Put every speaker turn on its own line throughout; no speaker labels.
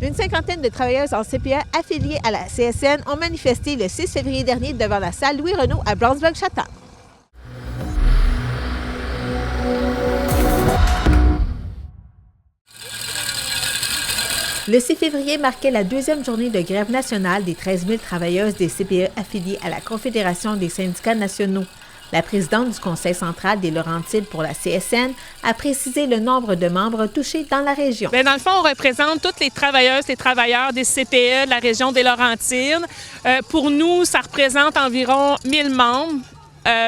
Une cinquantaine de travailleuses en CPE affiliées à la CSN ont manifesté le 6 février dernier devant la salle Louis-Renault à Brownsburg-Chatham. Le 6 février marquait la deuxième journée de grève nationale des 13 000 travailleuses des CPE affiliées à la Confédération des syndicats nationaux. La présidente du Conseil central des Laurentides pour la CSN a précisé le nombre de membres touchés dans la région.
Bien, dans le fond, on représente toutes les travailleuses et travailleurs des CPE de la région des Laurentides. Pour nous, ça représente environ 1000 membres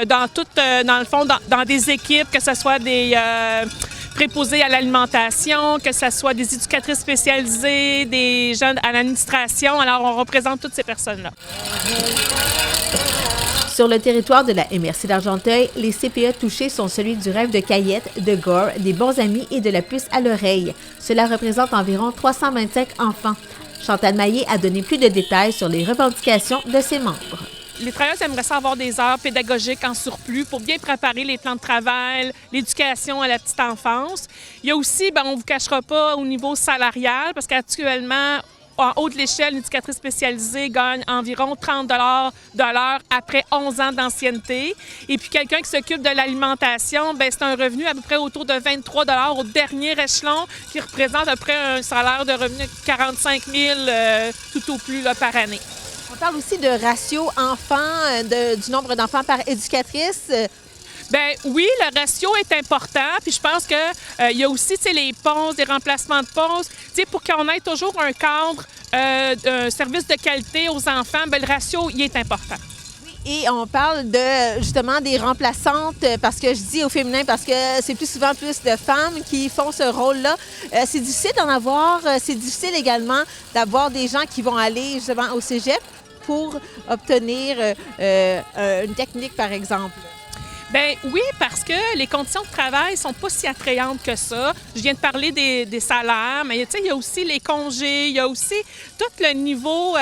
dans le fond, dans des équipes, que ce soit des préposés à l'alimentation, que ce soit des éducatrices spécialisées, des jeunes à l'administration. Alors, on représente toutes ces personnes-là.
Sur le territoire de la MRC d'Argenteuil, les CPE touchés sont celui du Rêve de Cayette, de Gore, des Bons Amis et de la Puce à l'oreille. Cela représente environ 325 enfants. Chantal Maillet a donné plus de détails sur les revendications de ses membres.
Les travailleurs aimeraient ça avoir des heures pédagogiques en surplus pour bien préparer les plans de travail, l'éducation à la petite enfance. Il y a aussi, on ne vous cachera pas, au niveau salarial, parce qu'actuellement, en haut de l'échelle, une éducatrice spécialisée gagne environ 30 $ de l'heure après 11 ans d'ancienneté. Et puis quelqu'un qui s'occupe de l'alimentation, c'est un revenu à peu près autour de 23 $ au dernier échelon, qui représente à peu près un salaire de revenu de 45 000 tout au plus là, par année.
On parle aussi de ratio enfants, du nombre d'enfants par éducatrice.
Bien, oui, le ratio est important. Puis je pense qu'il y a aussi les pauses, des remplacements de pauses. Pour qu'on ait toujours un cadre, un service de qualité aux enfants, le ratio, il est important.
Et on parle justement des remplaçantes, parce que je dis au féminin parce que c'est plus souvent plus de femmes qui font ce rôle-là. C'est difficile d'en avoir. C'est difficile également d'avoir des gens qui vont aller justement au cégep pour obtenir une technique, par exemple.
Bien oui, parce que les conditions de travail sont pas si attrayantes que ça. Je viens de parler des salaires, mais il y a aussi les congés, il y a aussi tout le niveau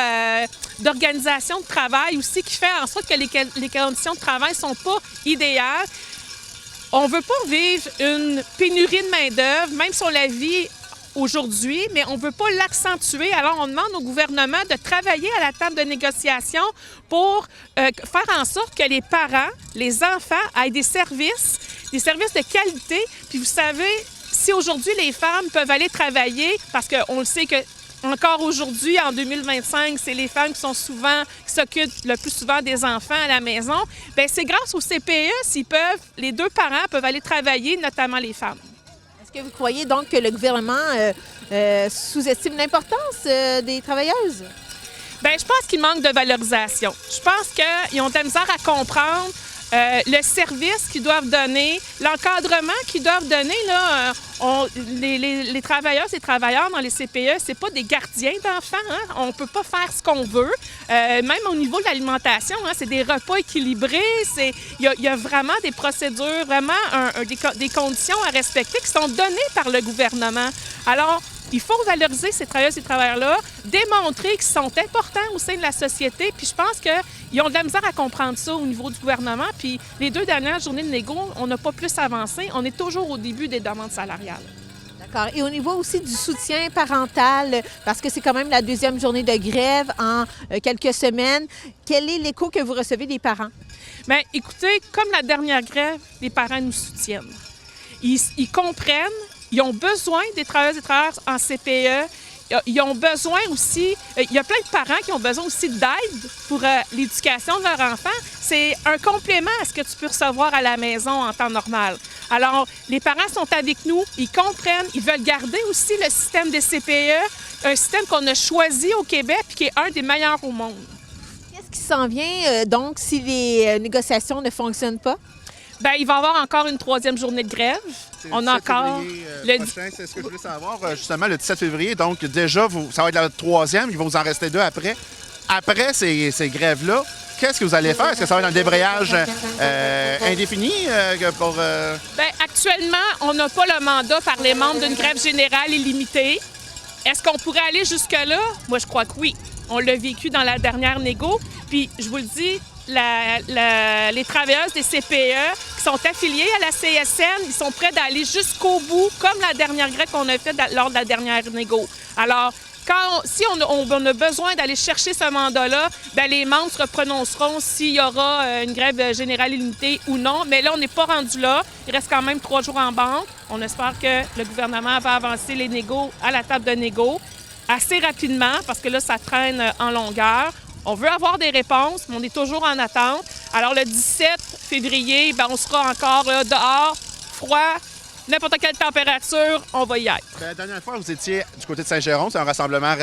d'organisation de travail aussi qui fait en sorte que les conditions de travail sont pas idéales. On veut pas vivre une pénurie de main-d'œuvre, même si on la vit aujourd'hui, mais on ne veut pas l'accentuer. Alors, on demande au gouvernement de travailler à la table de négociation pour faire en sorte que les parents, les enfants aient des services de qualité. Puis vous savez, si aujourd'hui les femmes peuvent aller travailler, parce qu'on le sait que encore aujourd'hui, en 2025, c'est les femmes qui s'occupent le plus souvent des enfants à la maison. Bien, c'est grâce au CPE, les deux parents peuvent aller travailler, notamment les femmes.
Est-ce que vous croyez donc que le gouvernement sous-estime l'importance des travailleuses?
Bien, je pense qu'il manque de valorisation. Je pense qu'ils ont de la misère à comprendre le service qu'ils doivent donner, l'encadrement qu'ils doivent donner. Là, les travailleuses et travailleurs dans les CPE, c'est pas des gardiens d'enfants. Hein? On peut pas faire ce qu'on veut. Même au niveau de l'alimentation, c'est des repas équilibrés. Il y a vraiment des procédures, vraiment des conditions à respecter qui sont données par le gouvernement. Alors, il faut valoriser ces travailleuses et travailleurs-là, démontrer qu'ils sont importants au sein de la société. Puis je pense qu'ils ont de la misère à comprendre ça au niveau du gouvernement. Puis les 2 dernières journées de négo, on n'a pas plus avancé. On est toujours au début des demandes salariales.
D'accord. Et au niveau aussi du soutien parental, parce que c'est quand même la 2e journée de grève en quelques semaines, quel est l'écho que vous recevez des parents?
Bien, écoutez, comme la dernière grève, les parents nous soutiennent. Ils comprennent. Ils ont besoin des travailleuses et travailleurs en CPE. Ils ont besoin aussi... Il y a plein de parents qui ont besoin aussi d'aide pour l'éducation de leur enfant. C'est un complément à ce que tu peux recevoir à la maison en temps normal. Alors, les parents sont avec nous, ils comprennent, ils veulent garder aussi le système des CPE, un système qu'on a choisi au Québec et qui est un des meilleurs au monde.
Qu'est-ce qui s'en vient, donc, si les négociations ne fonctionnent pas?
Bien, il va y avoir encore une 3e journée de grève.
On a encore le prochain, c'est ce que je voulais savoir, justement, le 17 février. Donc, déjà, ça va être la 3e, il va vous en rester 2 après. Après ces grèves-là, qu'est-ce que vous allez faire? Est-ce que ça va être un débrayage indéfini?
Bien, actuellement, on n'a pas le mandat par les membres d'une grève générale illimitée. Est-ce qu'on pourrait aller jusque-là? Moi, je crois que oui. On l'a vécu dans la dernière négo. Puis, je vous le dis, les travailleuses des CPE qui sont affiliées à la CSN, ils sont prêts d'aller jusqu'au bout, comme la dernière grève qu'on a faite lors de la dernière négo. Alors, si on a besoin d'aller chercher ce mandat-là, bien, les membres se prononceront s'il y aura une grève générale illimitée ou non. Mais là, on n'est pas rendu là. Il reste quand même 3 jours en banque. On espère que le gouvernement va avancer les négos à la table de négo assez rapidement parce que là, ça traîne en longueur. On veut avoir des réponses, mais on est toujours en attente. Alors, le 17 février, bien, on sera encore là, dehors, froid, n'importe quelle température, on va y être.
La dernière fois, vous étiez du côté de Saint-Jérôme, c'est un rassemblement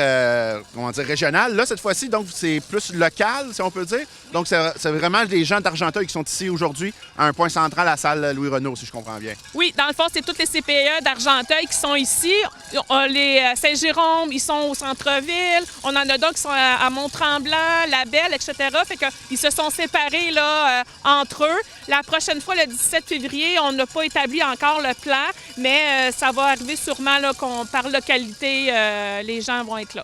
régional. Là, cette fois-ci, donc c'est plus local, si on peut dire. Donc, c'est vraiment des gens d'Argenteuil qui sont ici aujourd'hui à un point central à la salle Louis-Renault, si je comprends bien.
Oui, dans le fond, c'est toutes les CPE d'Argenteuil qui sont ici. Les Saint-Jérôme, ils sont au centre-ville. On en a d'autres qui sont à Mont-Tremblant, La Belle, etc. Fait qu'ils se sont séparés là, entre eux. La prochaine fois, le 17 février, on n'a pas établi encore le plan, mais ça va arriver sûrement là, par localité, les gens vont être là.